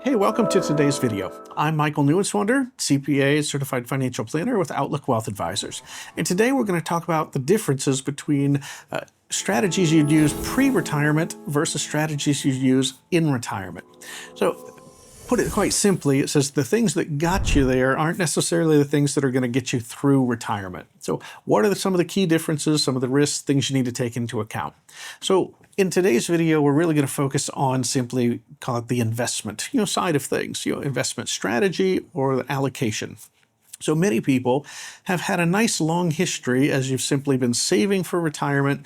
Hey, welcome to today's video. I'm Michael Neuenschwander, CPA, Certified Financial Planner with Outlook Wealth Advisors. And today we're going to talk about the differences between strategies you'd use pre-retirement versus strategies you'd use in retirement. So, put it quite simply, it says the things that got you there aren't necessarily the things that are going to get you through retirement. So what are some of the key differences, some of the risks, things you need to take into account? So in today's video, we're really going to focus on simply call it the investment, side of things, investment strategy or allocation. So many people have had a nice long history as you've simply been saving for retirement,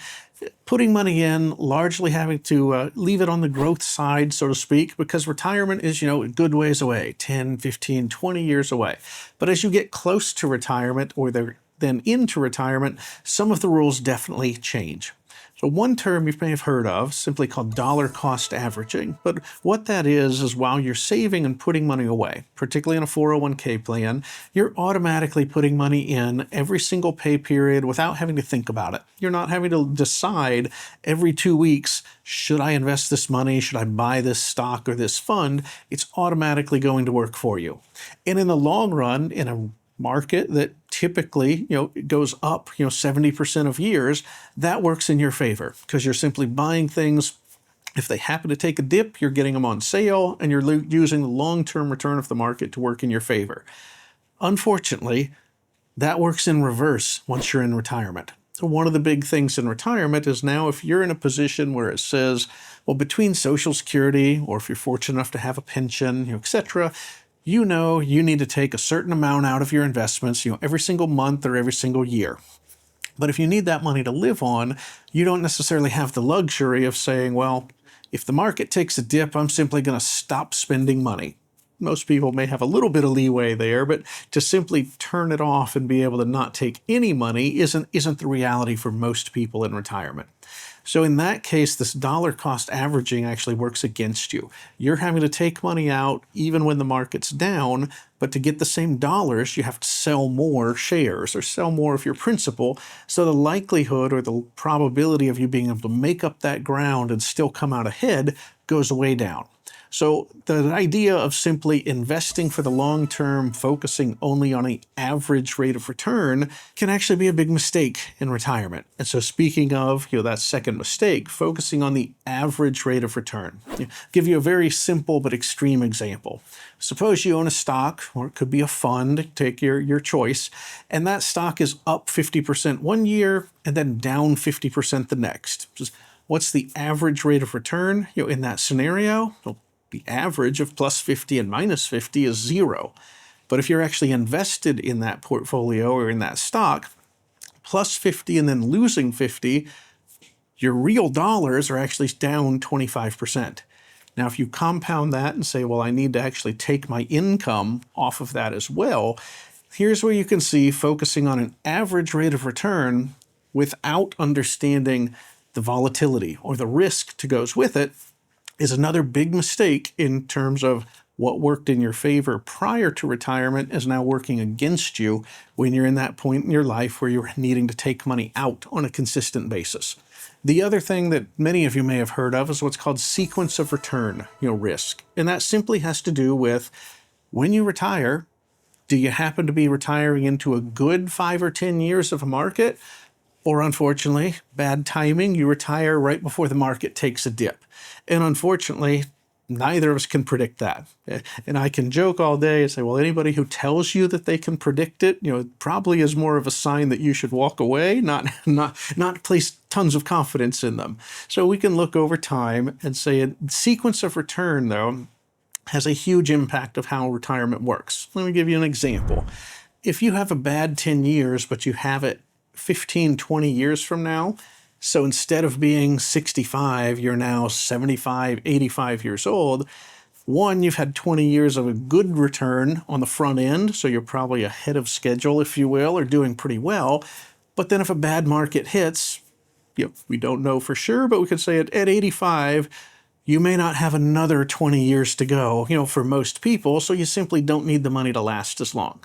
putting money in, largely having to leave it on the growth side, so to speak, because retirement is, a good ways away, 10, 15, 20 years away. But as you get close to retirement or then into retirement, some of the rules definitely change. So one term you may have heard of, simply called dollar cost averaging. But what that is while you're saving and putting money away, particularly in a 401k plan, you're automatically putting money in every single pay period without having to think about it. You're not having to decide every 2 weeks, should I invest this money? Should I buy this stock or this fund? It's automatically going to work for you. And in the long run, in a market that typically, goes up, 70% of years, that works in your favor because you're simply buying things. If they happen to take a dip, you're getting them on sale and you're using the long-term return of the market to work in your favor. Unfortunately, that works in reverse once you're in retirement. So one of the big things in retirement is now if you're in a position where it says, well, between Social Security or if you're fortunate enough to have a pension, etc., you need to take a certain amount out of your investments, every single month or every single year. But if you need that money to live on, you don't necessarily have the luxury of saying, well, if the market takes a dip, I'm simply going to stop spending money. Most people may have a little bit of leeway there, but to simply turn it off and be able to not take any money isn't the reality for most people in retirement. So in that case, this dollar cost averaging actually works against you. You're having to take money out even when the market's down, but to get the same dollars, you have to sell more shares or sell more of your principal. So the likelihood or the probability of you being able to make up that ground and still come out ahead goes way down. So the idea of simply investing for the long term, focusing only on an average rate of return can actually be a big mistake in retirement. And so speaking of, that second mistake, focusing on the average rate of return. I'll give you a very simple but extreme example. Suppose you own a stock, or it could be a fund, take your choice, and that stock is up 50% one year and then down 50% the next. What's the average rate of return in that scenario? Well, the average of plus 50 and minus 50 is 0. But if you're actually invested in that portfolio or in that stock, plus 50 and then losing 50, your real dollars are actually down 25%. Now, if you compound that and say, well, I need to actually take my income off of that as well, here's where you can see focusing on an average rate of return without understanding the volatility or the risk that goes with it is another big mistake in terms of what worked in your favor prior to retirement is now working against you when you're in that point in your life where you're needing to take money out on a consistent basis. The other thing that many of you may have heard of is what's called sequence of return, risk. And that simply has to do with when you retire, do you happen to be retiring into a good 5 or 10 years of a market? Or unfortunately, bad timing, you retire right before the market takes a dip. And unfortunately, neither of us can predict that. And I can joke all day and say, well, anybody who tells you that they can predict it, probably is more of a sign that you should walk away, not place tons of confidence in them. So we can look over time and say a sequence of return, though, has a huge impact of how retirement works. Let me give you an example. If you have a bad 10 years, but you have it 15, 20 years from now, so instead of being 65, you're now 75, 85 years old. One, you've had 20 years of a good return on the front end, so you're probably ahead of schedule, if you will, or doing pretty well. But then if a bad market hits, we don't know for sure, but we could say at 85, you may not have another 20 years to go, for most people, so you simply don't need the money to last as long.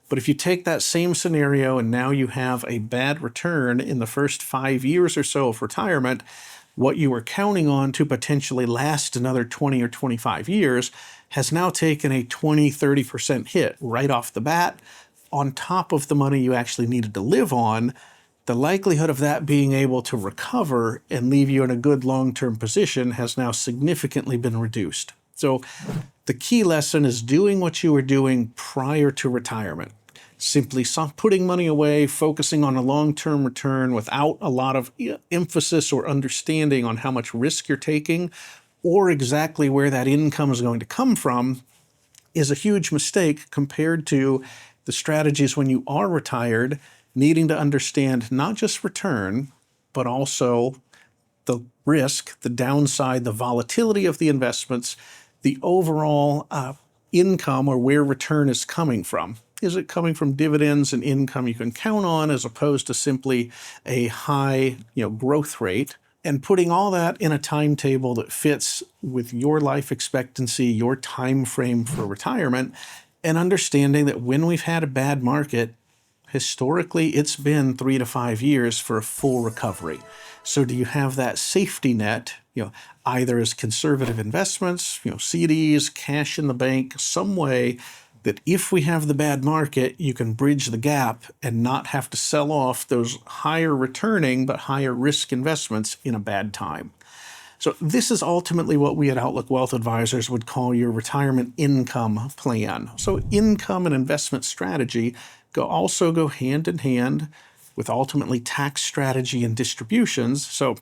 But if you take that same scenario and now you have a bad return in the first 5 years or so of retirement, what you were counting on to potentially last another 20 or 25 years has now taken a 20, 30% hit right off the bat on top of the money you actually needed to live on. The likelihood of that being able to recover and leave you in a good long-term position has now significantly been reduced. So the key lesson is doing what you were doing prior to retirement. Simply putting money away, focusing on a long-term return without a lot of emphasis or understanding on how much risk you're taking or exactly where that income is going to come from is a huge mistake compared to the strategies when you are retired, needing to understand not just return, but also the risk, the downside, the volatility of the investments, the overall income or where return is coming from. Is it coming from dividends and income you can count on as opposed to simply a high growth rate? And putting all that in a timetable that fits with your life expectancy, your time frame for retirement, and understanding that when we've had a bad market, historically it's been 3 to 5 years for a full recovery. So do you have that safety net, either as conservative investments, CDs, cash in the bank, some way that if we have the bad market, you can bridge the gap and not have to sell off those higher returning but higher risk investments in a bad time. So this is ultimately what we at Outlook Wealth Advisors would call your retirement income plan. So income and investment strategy also go hand in hand with ultimately tax strategy and distributions. So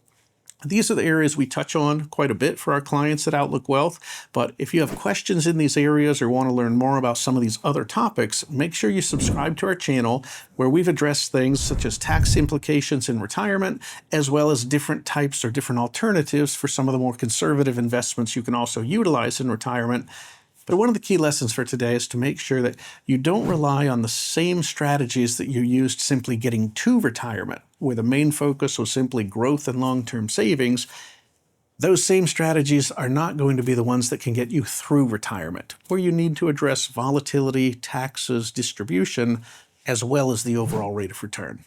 these are the areas we touch on quite a bit for our clients at Outlook Wealth. But if you have questions in these areas or want to learn more about some of these other topics, make sure you subscribe to our channel where we've addressed things such as tax implications in retirement, as well as different types or different alternatives for some of the more conservative investments you can also utilize in retirement. But one of the key lessons for today is to make sure that you don't rely on the same strategies that you used simply getting to retirement, where the main focus was simply growth and long-term savings. Those same strategies are not going to be the ones that can get you through retirement, where you need to address volatility, taxes, distribution, as well as the overall rate of return.